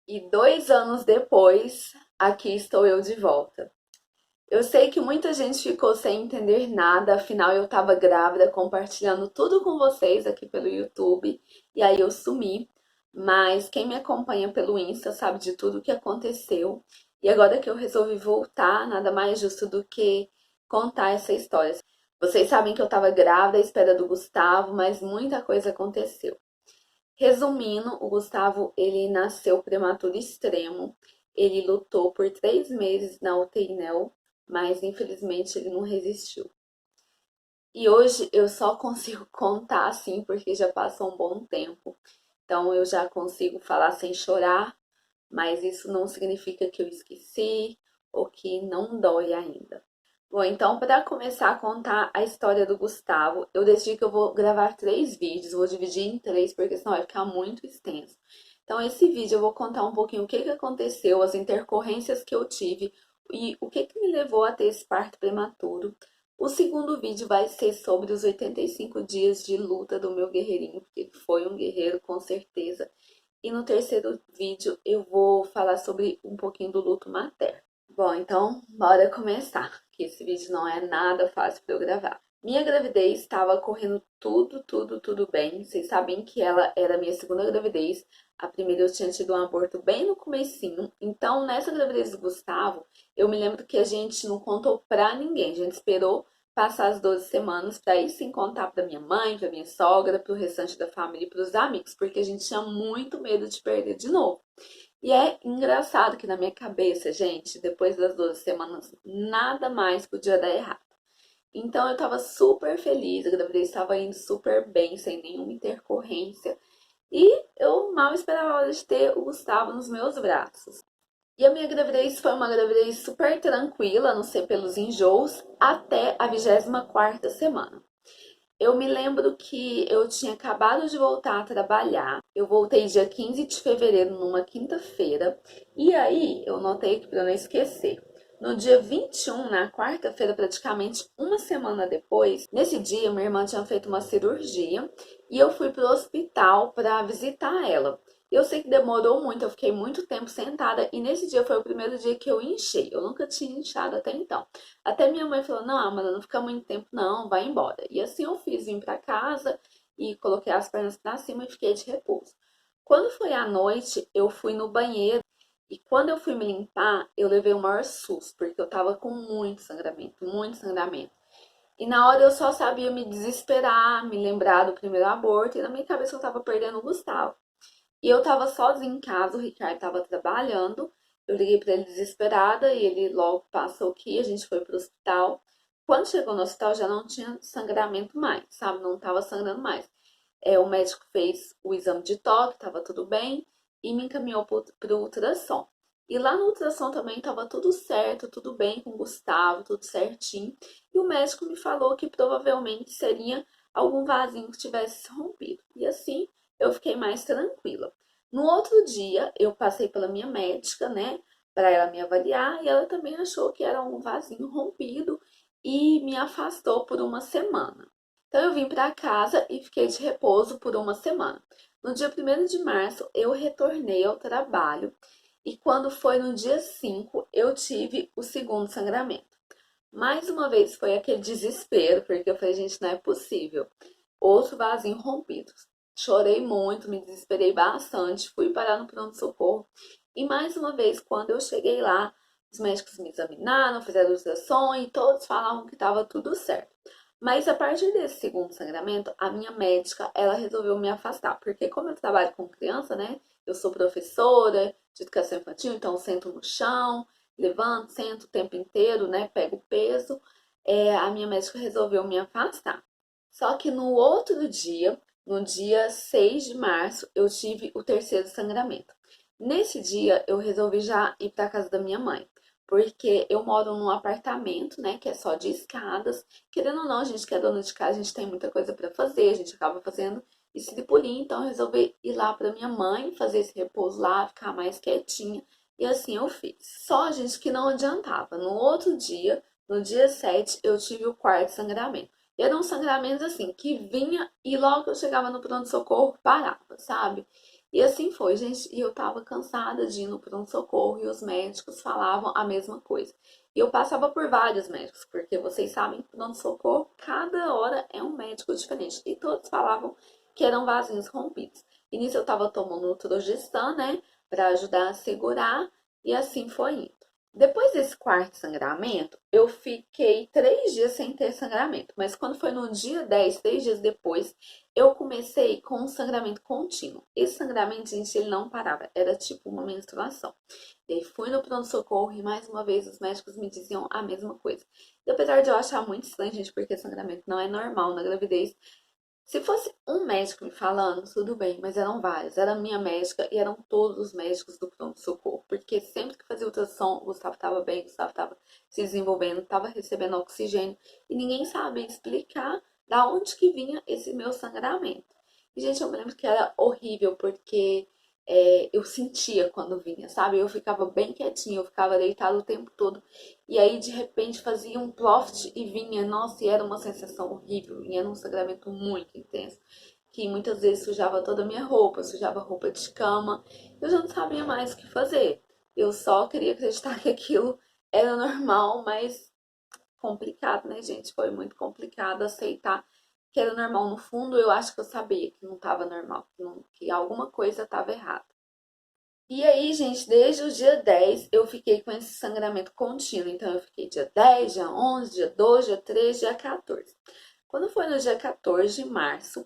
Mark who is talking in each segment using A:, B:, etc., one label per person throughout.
A: E 2 anos depois, aqui estou eu de volta. Eu sei que muita gente ficou sem entender nada, afinal eu estava grávida, compartilhando tudo com vocês aqui pelo YouTube, e aí eu sumi. Mas quem me acompanha pelo Insta sabe de tudo o que aconteceu. E agora que eu resolvi voltar, nada mais justo do que contar essa história. Vocês sabem que eu estava grávida à espera do Gustavo, mas muita coisa aconteceu. Resumindo, o Gustavo, ele nasceu prematuro extremo. Ele lutou por 3 meses na UTI NEO, mas infelizmente ele não resistiu. E hoje eu só consigo contar assim porque já passou um bom tempo. Então eu já consigo falar sem chorar, mas isso não significa que eu esqueci ou que não dói ainda. Bom, então, para começar a contar a história do Gustavo, eu decidi que eu vou gravar 3 vídeos, vou dividir em três, porque senão vai ficar muito extenso. Então, esse vídeo eu vou contar um pouquinho o que que aconteceu, as intercorrências que eu tive e o que que me levou a ter esse parto prematuro. O segundo vídeo vai ser sobre os 85 dias de luta do meu guerreirinho, porque ele foi um guerreiro com certeza. E no terceiro vídeo eu vou falar sobre um pouquinho do luto materno. Bom, então bora começar, que esse vídeo não é nada fácil para eu gravar. Minha gravidez estava correndo tudo bem. Vocês sabem que ela era a minha segunda gravidez. A primeira eu tinha tido um aborto bem no comecinho. Então, nessa gravidez do Gustavo, eu me lembro que a gente não contou pra ninguém. A gente esperou passar as 12 semanas para ir sim contar pra minha mãe, pra minha sogra, pro restante da família e pros amigos, porque a gente tinha muito medo de perder de novo. E é engraçado que na minha cabeça, gente, depois das 12 semanas, nada mais podia dar errado. Então eu tava super feliz, a gravidez estava indo super bem, sem nenhuma intercorrência. E eu mal esperava a hora de ter o Gustavo nos meus braços. E a minha gravidez foi uma gravidez super tranquila, a não ser pelos enjoos, até a 24ª semana. Eu me lembro que eu tinha acabado de voltar a trabalhar. Eu voltei dia 15 de fevereiro, numa quinta-feira. E aí, eu notei que para não esquecer. No dia 21, na quarta-feira, praticamente uma semana depois, nesse dia minha irmã tinha feito uma cirurgia e eu fui pro hospital para visitar ela. Eu sei que demorou muito, eu fiquei muito tempo sentada e nesse dia foi o primeiro dia que eu inchei. Eu nunca tinha inchado até então. Até minha mãe falou: não, Amanda, não fica muito tempo, não, vai embora. E assim eu fiz, vim pra casa e coloquei as pernas pra cima e fiquei de repouso. Quando foi à noite, eu fui no banheiro e quando eu fui me limpar, eu levei o maior susto, porque eu tava com muito sangramento, muito sangramento. E na hora eu só sabia me desesperar, me lembrar do primeiro aborto, e na minha cabeça eu tava perdendo o Gustavo. E eu tava sozinha em casa, o Ricardo tava trabalhando. Eu liguei pra ele desesperada e ele logo passou aqui, a gente foi pro hospital. Quando chegou no hospital já não tinha sangramento mais, sabe? Não tava sangrando mais. O médico fez o exame de toque, tava tudo bem e me encaminhou pro ultrassom. E lá no ultrassom também tava tudo certo, tudo bem com o Gustavo, tudo certinho. E o médico me falou que provavelmente seria algum vasinho que tivesse rompido. E assim eu fiquei mais tranquila. No outro dia, eu passei pela minha médica, né, para ela me avaliar, e ela também achou que era um vasinho rompido e me afastou por uma semana. Então, eu vim para casa e fiquei de repouso por uma semana. No dia 1º de março, eu retornei ao trabalho e quando foi no dia 5, eu tive o segundo sangramento. Mais uma vez foi aquele desespero, porque eu falei, gente, não é possível. Outro vasinho rompido. Chorei muito, me desesperei bastante, fui parar no pronto-socorro. E mais uma vez, quando eu cheguei lá, os médicos me examinaram, fizeram ultrassom e todos falavam que estava tudo certo. Mas a partir desse segundo sangramento, a minha médica, ela resolveu me afastar, porque como eu trabalho com criança, né? Eu sou professora de educação infantil, então eu sento no chão, levanto, sento o tempo inteiro, né? Pego peso. A minha médica resolveu me afastar. Só que no outro dia, no dia 6 de março, eu tive o terceiro sangramento. Nesse dia, eu resolvi já ir para casa da minha mãe, porque eu moro num apartamento, né, que é só de escadas. Querendo ou não, a gente que é dona de casa, a gente tem muita coisa para fazer, a gente acaba fazendo isso de pulinho, então eu resolvi ir lá para minha mãe, fazer esse repouso lá, ficar mais quietinha, e assim eu fiz. Só, gente, que não adiantava. No outro dia, no dia 7, eu tive o quarto sangramento. E eram sangramentos assim, que vinha e logo que eu chegava no pronto-socorro, parava, sabe? E assim foi, gente. E eu tava cansada de ir no pronto-socorro e os médicos falavam a mesma coisa. E eu passava por vários médicos, porque vocês sabem que pronto-socorro, cada hora é um médico diferente. E todos falavam que eram vasinhos rompidos. E nisso eu tava tomando o Trogestan, né, pra ajudar a segurar, e assim foi indo. Depois desse quarto sangramento, eu fiquei 3 dias sem ter sangramento. Mas quando foi no dia 10, 3 dias depois, eu comecei com um sangramento contínuo. Esse sangramento, gente, ele não parava. Era tipo uma menstruação. E aí fui no pronto-socorro e mais uma vez os médicos me diziam a mesma coisa. E apesar de eu achar muito estranho, gente, porque sangramento não é normal na gravidez, se fosse um médico me falando, tudo bem, mas eram vários. Era a minha médica e eram todos os médicos do pronto-socorro. Porque sempre que fazia ultrassom, o Gustavo estava bem, o Gustavo estava se desenvolvendo, estava recebendo oxigênio. E ninguém sabia explicar da onde que vinha esse meu sangramento. E, gente, eu me lembro que era horrível, porque eu sentia quando vinha, sabe? Eu ficava bem quietinha, eu ficava deitada o tempo todo. E aí, de repente, fazia um ploft e vinha. Nossa, e era uma sensação horrível. E era um sangramento muito intenso. Que muitas vezes sujava toda a minha roupa, sujava a roupa de cama. Eu já não sabia mais o que fazer. Eu só queria acreditar que aquilo era normal, mas complicado, né, gente? Foi muito complicado aceitar que era normal. No fundo, eu acho que eu sabia que não estava normal, que alguma coisa estava errada. E aí, gente, desde o dia 10 eu fiquei com esse sangramento contínuo. Então, eu fiquei dia 10, dia 11, dia 12, dia 13, dia 14. Quando foi no dia 14 de março,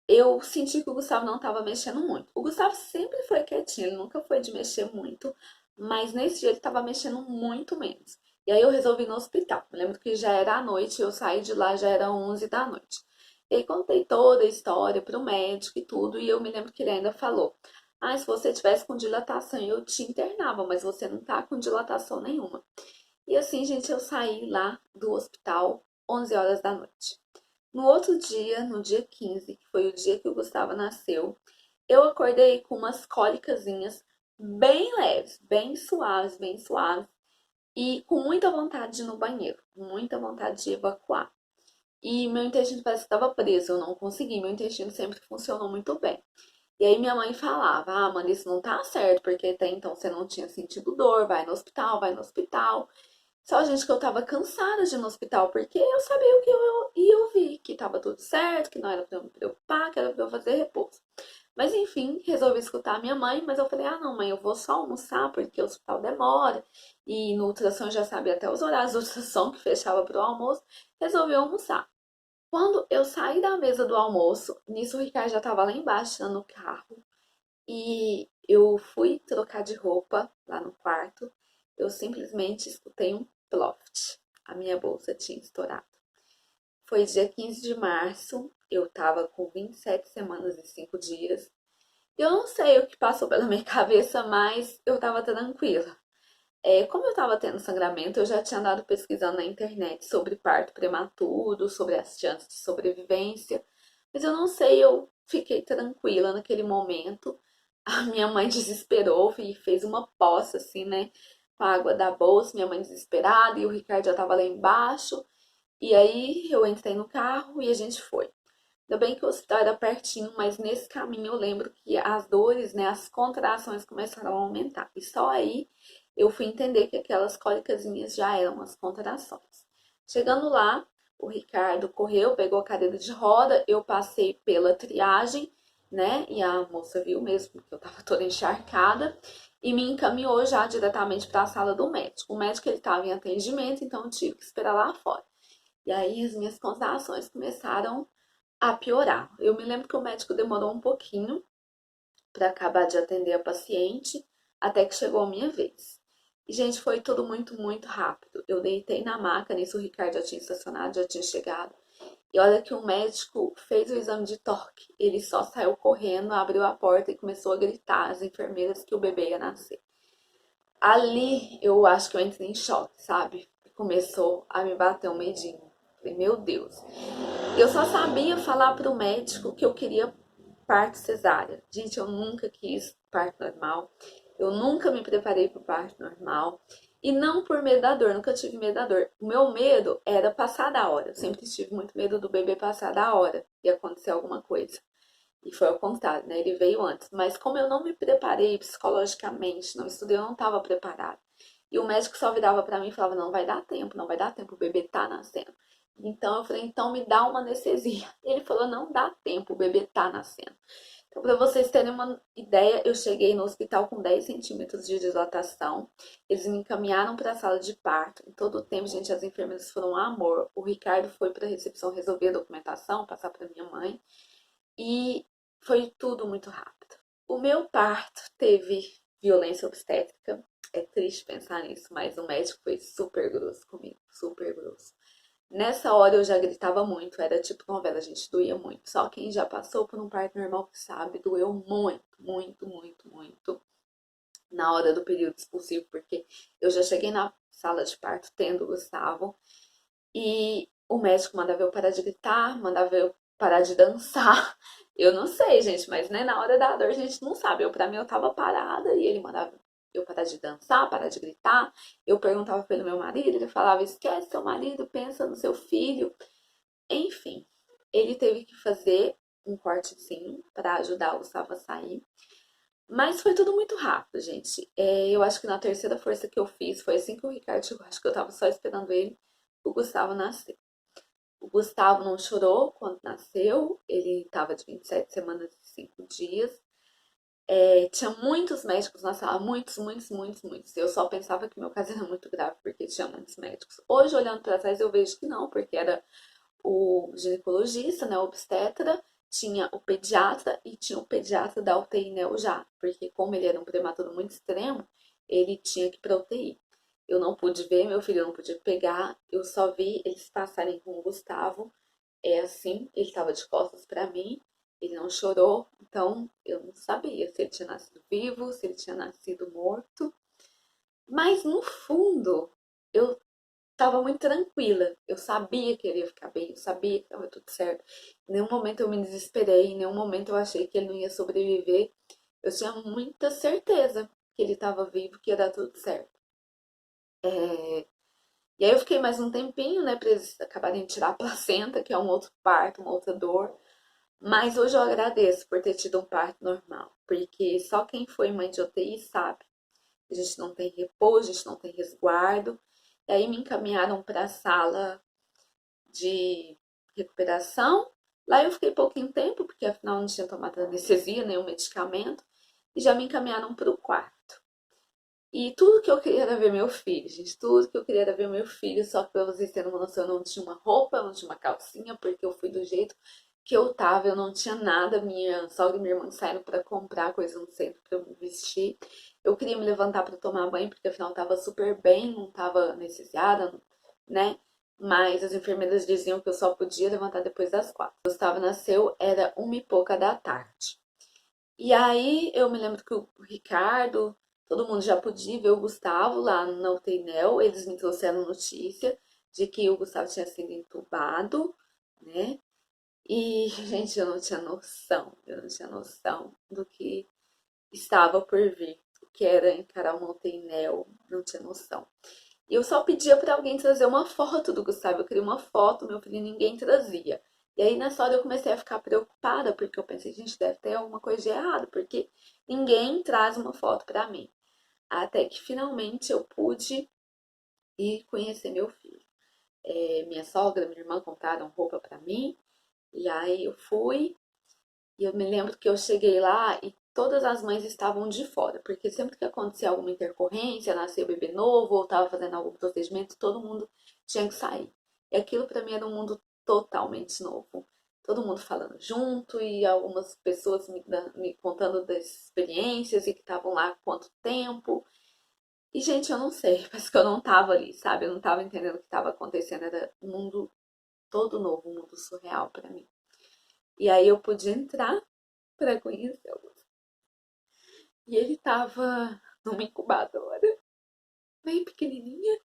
A: eu senti que o Gustavo não estava mexendo muito. O Gustavo sempre foi quietinho, ele nunca foi de mexer muito, mas nesse dia ele estava mexendo muito menos. E aí eu resolvi ir no hospital. Eu lembro que já era à noite, eu saí de lá, já era 11 da noite. E aí contei toda a história pro médico e tudo, e eu me lembro que ele ainda falou: ah, se você tivesse com dilatação, eu te internava, mas você não tá com dilatação nenhuma. E assim, gente, eu saí lá do hospital 11 horas da noite. No outro dia, no dia 15, que foi o dia que o Gustavo nasceu, eu acordei com umas cólicazinhas bem leves, bem suaves, e com muita vontade de ir no banheiro, muita vontade de evacuar. E meu intestino parece que estava preso, eu não consegui, meu intestino sempre funcionou muito bem. E aí minha mãe falava: ah, mano, isso não tá certo, porque até então você não tinha sentido dor, vai no hospital, vai no hospital. Só, gente, que eu tava cansada de ir no hospital, porque eu sabia o que eu ia ouvir, que tava tudo certo, que não era pra eu me preocupar, que era pra eu fazer repouso. Mas enfim, resolvi escutar a minha mãe, mas eu falei: ah, não, mãe, eu vou só almoçar, porque o hospital demora. E no ultrassom eu já sabia até os horários do ultrassom que fechava pro almoço. Resolvi almoçar. Quando eu saí da mesa do almoço, nisso o Ricardo já tava lá embaixo, no carro. E eu fui trocar de roupa lá no quarto. Eu simplesmente escutei um ploft. A minha bolsa tinha estourado. Foi dia 15 de março. Eu tava com 27 semanas e 5 dias. Eu não sei o que passou pela minha cabeça, mas eu tava tranquila. Como eu tava tendo sangramento, eu já tinha andado pesquisando na internet sobre parto prematuro, sobre as chances de sobrevivência. Mas eu não sei, eu fiquei tranquila naquele momento. A minha mãe desesperou e fez uma poça, assim, né? Com a água da bolsa, minha mãe desesperada, e o Ricardo já tava lá embaixo. E aí eu entrei no carro e a gente foi. Ainda bem que o hospital era pertinho, mas nesse caminho eu lembro que as dores, né, as contrações começaram a aumentar. E só aí eu fui entender que aquelas cólicazinhas já eram as contrações. Chegando lá, o Ricardo correu, pegou a cadeira de roda, eu passei pela triagem, né? E a moça viu mesmo que eu tava toda encharcada e me encaminhou já diretamente para a sala do médico. O médico ele estava em atendimento, então eu tive que esperar lá fora. E aí as minhas contrações começaram a piorar. Eu me lembro que o médico demorou um pouquinho para acabar de atender a paciente, até que chegou a minha vez. E, gente, foi tudo muito, muito rápido. Eu deitei na maca, nisso o Ricardo já tinha estacionado, já tinha chegado. E olha que o médico fez o exame de toque. Ele só saiu correndo, abriu a porta e começou a gritar às enfermeiras que o bebê ia nascer. Ali eu acho que eu entrei em choque, sabe? Começou a me bater um medinho. Falei, meu Deus. Eu só sabia falar pro médico que eu queria parto cesárea. Gente, eu nunca quis parto normal. Eu nunca me preparei para o parto normal. E não por medo da dor, nunca tive medo da dor. O meu medo era passar da hora. Eu sempre tive muito medo do bebê passar da hora e acontecer alguma coisa. E foi ao contrário, né? Ele veio antes. Mas como eu não me preparei psicologicamente, não estudei, eu não estava preparada. E o médico só virava para mim e falava: não vai dar tempo, não vai dar tempo, o bebê tá nascendo. Então eu falei: então me dá uma anestesia. Ele falou: não dá tempo, o bebê tá nascendo. Então, para vocês terem uma ideia, eu cheguei no hospital com 10 centímetros de dilatação. Eles me encaminharam para a sala de parto. Em todo o tempo, gente, as enfermeiras foram um amor. O Ricardo foi para a recepção resolver a documentação, passar para minha mãe. E foi tudo muito rápido. O meu parto teve violência obstétrica. É triste pensar nisso, mas o médico foi super grosso comigo, super grosso. Nessa hora eu já gritava muito, era tipo novela, gente, doía muito. Só quem já passou por um parto normal sabe, doeu muito, muito, muito, muito na hora do período expulsivo, porque eu já cheguei na sala de parto tendo o Gustavo e o médico mandava eu parar de gritar, mandava eu parar de dançar. Eu não sei, gente, mas né, na hora da dor a gente não sabe. Pra mim eu tava parada e ele mandava eu parar de dançar, parar de gritar. Eu perguntava pelo meu marido, ele falava: esquece seu marido, pensa no seu filho. Enfim, ele teve que fazer um cortezinho para ajudar o Gustavo a sair. Mas foi tudo muito rápido, gente. Eu acho que na terceira força que eu fiz, foi assim que o Ricardo chegou, acho que eu tava só esperando ele, o Gustavo nascer. O Gustavo não chorou quando nasceu, ele estava de 27 semanas e 5 dias. Tinha muitos médicos na sala, muitos, muitos, muitos, muitos. Eu só pensava que meu caso era muito grave porque tinha muitos médicos. Hoje, olhando para trás, eu vejo que não, porque era o ginecologista, né, o obstetra, tinha o pediatra e tinha o pediatra da UTI neo já, porque como ele era um prematuro muito extremo, ele tinha que ir para UTI. Eu não pude ver, meu filho não podia pegar, eu só vi eles passarem com o Gustavo, assim, ele estava de costas para mim, ele não chorou, então eu não sabia se ele tinha nascido vivo, se ele tinha nascido morto, mas no fundo eu estava muito tranquila. Eu sabia que ele ia ficar bem, eu sabia que estava tudo certo. Em nenhum momento eu me desesperei, em nenhum momento eu achei que ele não ia sobreviver. Eu tinha muita certeza que ele estava vivo, que ia dar tudo certo. É, E aí eu fiquei mais um tempinho, né, pra eles acabarem de tirar a placenta, que é um outro parto, uma outra dor. Mas hoje eu agradeço por ter tido um parto normal, porque só quem foi mãe de UTI sabe. A gente não tem repouso, a gente não tem resguardo. E aí me encaminharam para a sala de recuperação. Lá eu fiquei pouquinho tempo, porque afinal não tinha tomado anestesia, nenhum medicamento, e já me encaminharam para o quarto. E tudo que eu queria era ver meu filho, gente, tudo que eu queria era ver meu filho, só que pra vocês terem uma noção, eu não tinha uma roupa, eu não tinha uma calcinha, porque eu fui do jeito que eu tava, eu não tinha nada, minha sogra e minha irmã saíram para comprar coisa no centro para eu me vestir. Eu queria me levantar para tomar banho, porque afinal eu tava super bem, não tava anestesiada, né? Mas as enfermeiras diziam que eu só podia levantar depois das 4. Gustavo nasceu, era 1h pouca da tarde. E aí eu me lembro que o Ricardo, todo mundo já podia ver o Gustavo lá na UTI Neo. Eles me trouxeram notícia de que o Gustavo tinha sido entubado, né? E, gente, eu não tinha noção do que estava por vir, o que era encarar uma UTI Neo, não tinha noção. E eu só pedia para alguém trazer uma foto do Gustavo. Eu queria uma foto, meu filho, ninguém trazia. E aí nessa hora eu comecei a ficar preocupada, porque eu pensei, gente, deve ter alguma coisa de errado, porque ninguém traz uma foto para mim. Até que finalmente eu pude ir conhecer meu filho. Minha sogra, minha irmã compraram roupa para mim, e aí eu fui, e eu me lembro que eu cheguei lá e todas as mães estavam de fora, porque sempre que acontecia alguma intercorrência, nascia bebê novo ou estava fazendo algum procedimento, todo mundo tinha que sair. E aquilo para mim era um mundo totalmente novo. Todo mundo falando junto e algumas pessoas me contando das experiências e que estavam lá há quanto tempo. E, gente, eu não sei, parece que eu não tava ali, sabe? Eu não tava entendendo o que estava acontecendo. Era um mundo todo novo, um mundo surreal para mim. E aí eu pude entrar para conhecê-lo. E ele tava numa incubadora, bem pequenininha,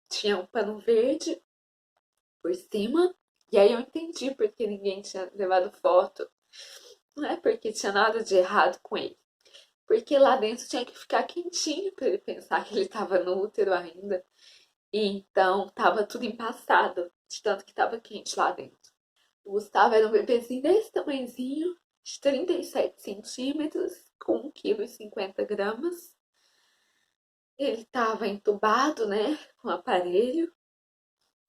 A: tinha um pano verde por cima. E aí eu entendi porque ninguém tinha levado foto. Não é porque tinha nada de errado com ele. Porque lá dentro tinha que ficar quentinho para ele pensar que ele estava no útero ainda. E então tava tudo empaçado, de tanto que tava quente lá dentro. O Gustavo era um bebezinho desse tamanhozinho, de 37 centímetros, com 1,50 kg. Ele estava entubado, né, com aparelho.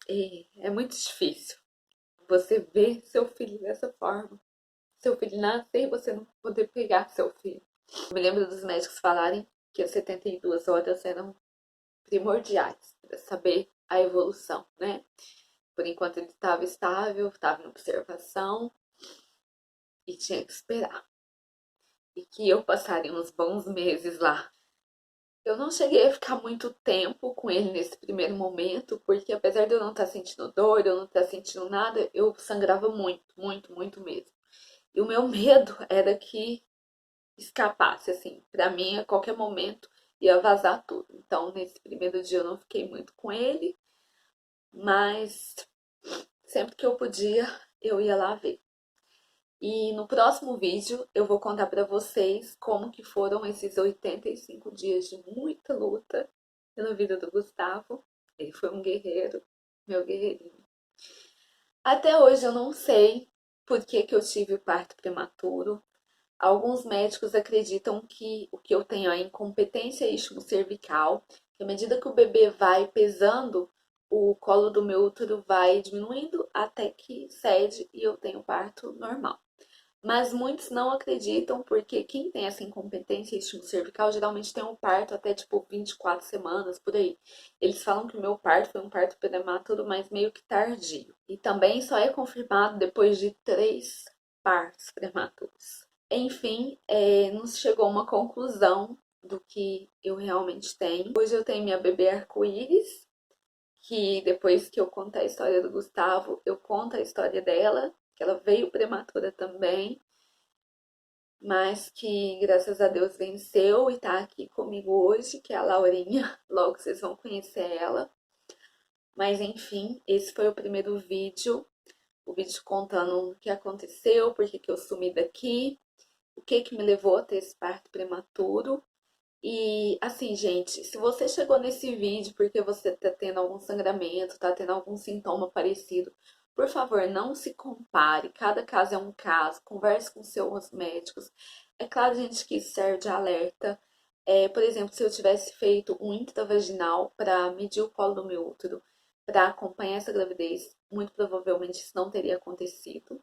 A: E é muito difícil você ver seu filho dessa forma. Seu filho nascer e você não poder pegar seu filho. Eu me lembro dos médicos falarem que as 72 horas eram primordiais para saber a evolução, né? Por enquanto ele estava estável, estava em observação e tinha que esperar. E que eu passaria uns bons meses lá. Eu não cheguei a ficar muito tempo com ele nesse primeiro momento, porque apesar de eu não estar sentindo dor, eu não estar sentindo nada, eu sangrava muito, muito, muito mesmo. E o meu medo era que escapasse, assim, pra mim a qualquer momento ia vazar tudo. Então, nesse primeiro dia eu não fiquei muito com ele, mas sempre que eu podia, eu ia lá ver. E no próximo vídeo eu vou contar pra vocês como que foram esses 85 dias de muita luta pela vida do Gustavo. Ele foi um guerreiro, meu guerreirinho. Até hoje eu não sei por que que eu tive o parto prematuro. Alguns médicos acreditam que o que eu tenho é incompetência istmo-cervical, que à medida que o bebê vai pesando, o colo do meu útero vai diminuindo até que cede e eu tenho parto normal. Mas muitos não acreditam porque quem tem essa incompetência istmo-cervical geralmente tem um parto até tipo 24 semanas, por aí. Eles falam que o meu parto foi um parto prematuro, mas meio que tardio. E também só é confirmado depois de 3 partos prematuros. Enfim, nos chegou uma conclusão do que eu realmente tenho. Hoje eu tenho minha bebê arco-íris, que depois que eu contar a história do Gustavo, eu conto a história dela, que ela veio prematura também, mas que graças a Deus venceu e tá aqui comigo hoje, que é a Laurinha. Logo vocês vão conhecer ela. Mas enfim, esse foi o primeiro vídeo, o vídeo contando o que aconteceu, por que eu sumi daqui, o que que me levou a ter esse parto prematuro. E assim, gente, se você chegou nesse vídeo porque você tá tendo algum sangramento, tá tendo algum sintoma parecido, por favor, não se compare. Cada caso é um caso. Converse com seus médicos. É claro, gente, que isso serve de alerta. Por exemplo, se eu tivesse feito um intravaginal para medir o colo do meu útero, para acompanhar essa gravidez, muito provavelmente isso não teria acontecido.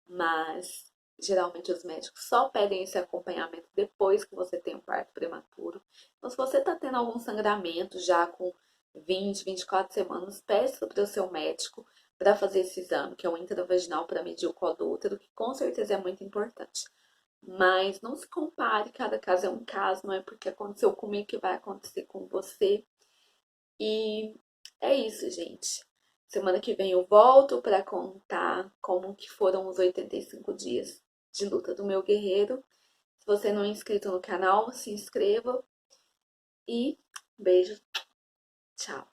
A: Mas geralmente os médicos só pedem esse acompanhamento depois que você tem um parto prematuro. Então, se você está tendo algum sangramento já com 20, 24 semanas, peça para o seu médico para fazer esse exame, que é o intravaginal para medir o colo do útero, que com certeza é muito importante. Mas não se compare, cada caso é um caso, não é porque aconteceu comigo que vai acontecer com você. E é isso, gente. Semana que vem eu volto para contar como que foram os 85 dias de luta do meu guerreiro. Se você não é inscrito no canal, se inscreva e beijo, tchau.